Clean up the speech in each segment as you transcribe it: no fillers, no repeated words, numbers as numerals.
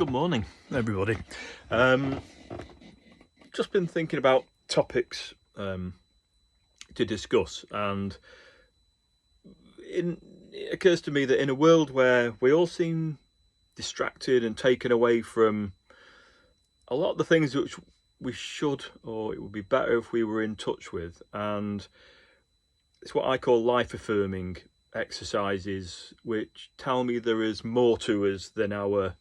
Good morning, everybody. Just been thinking about topics to discuss, and it occurs to me that in a world where we all seem distracted and taken away from a lot of the things which we should, or it would be better if we were in touch with, and it's what I call life affirming exercises, which tell me there is more to us than our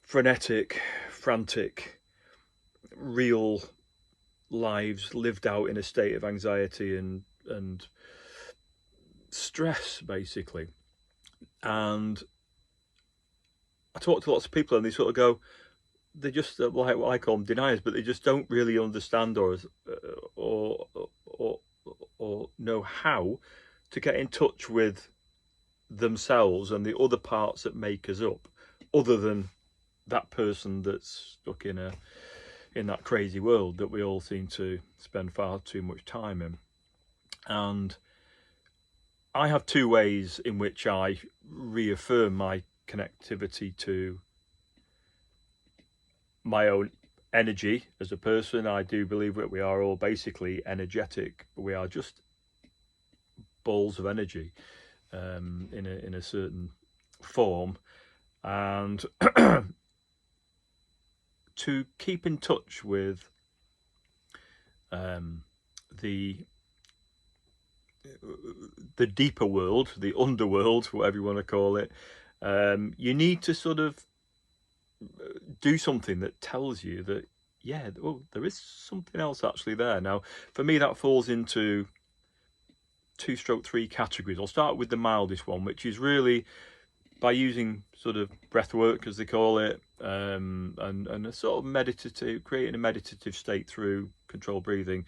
frenetic, frantic, real lives lived out in a state of anxiety and stress, basically. And I talk to lots of people, and they sort of go, they just like what I call them deniers, but they just don't really understand or know how to get in touch with themselves and the other parts that make us up, other than that person that's stuck in that crazy world that we all seem to spend far too much time in. And I have two ways in which I reaffirm my connectivity to my own energy as a person. I do believe that we are all basically energetic. We are just balls of energy in a certain form, and to keep in touch with the deeper world, the underworld, whatever you want to call it, you need to sort of do something that tells you that, yeah, oh, there is something else actually there. Now, for me, that falls into 2/3 categories. I'll start with the mildest one, which is really by using sort of breath work, as they call it, and a sort of meditative, creating a meditative state through controlled breathing,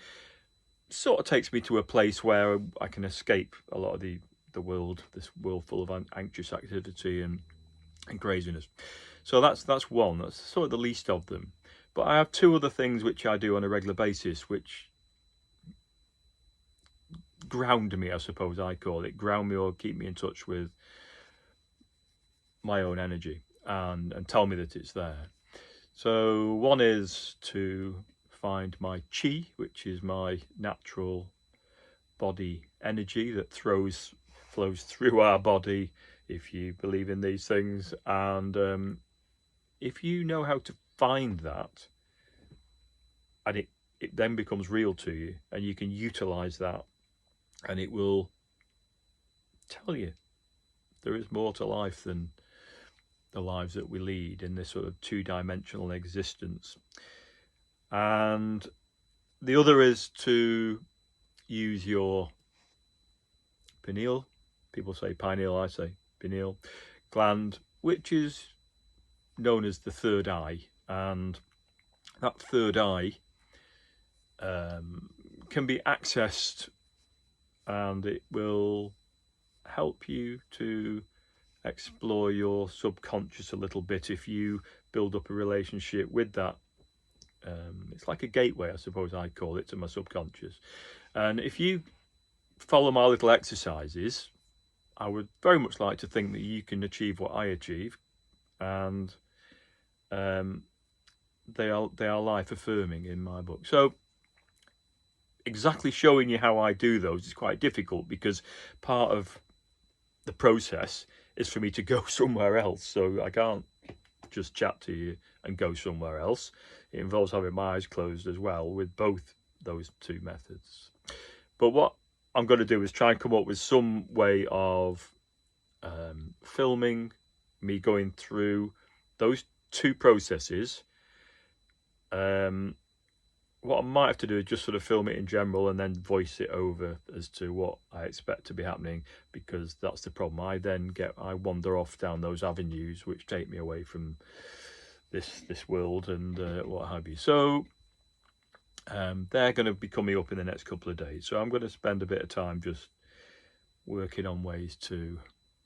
sort of takes me to a place where I can escape a lot of the world, this world full of anxious activity and craziness. So that's one. That's sort of the least of them. But I have two other things which I do on a regular basis, which ground me, I suppose I call it. Ground me or keep me in touch with my own energy and tell me that it's there. So one is to find my chi, which is my natural body energy that flows through our body, if you believe in these things. And if you know how to find that, and it then becomes real to you, and you can utilize that, and it will tell you there is more to life than the lives that we lead in this sort of two-dimensional existence. And the other is to use your pineal, people say pineal, I say pineal gland, which is known as the third eye. And that third eye can be accessed, and it will help you to explore your subconscious a little bit if you build up a relationship with that. It's like a gateway, I suppose I'd call it, to my subconscious. And if you follow my little exercises, I would very much like to think that you can achieve what I achieve, and they are life affirming in my book. So exactly showing you how I do those is quite difficult, because part of the process is for me to go somewhere else, so I can't just chat to you and go somewhere else. It involves having my eyes closed as well with both those two methods. But what I'm going to do is try and come up with some way of filming me going through those two processes. What I might have to do is just sort of film it in general and then voice it over as to what I expect to be happening, because that's the problem. I wander off down those avenues which take me away from this world and what have you. So they're going to be coming up in the next couple of days. So I'm going to spend a bit of time just working on ways to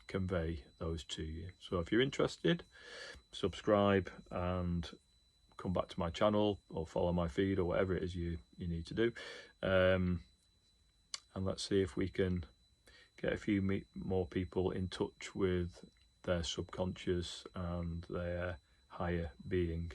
convey those to you. So if you're interested, subscribe and come back to my channel or follow my feed or whatever it is you need to do, and let's see if we can get a few more people in touch with their subconscious and their higher being.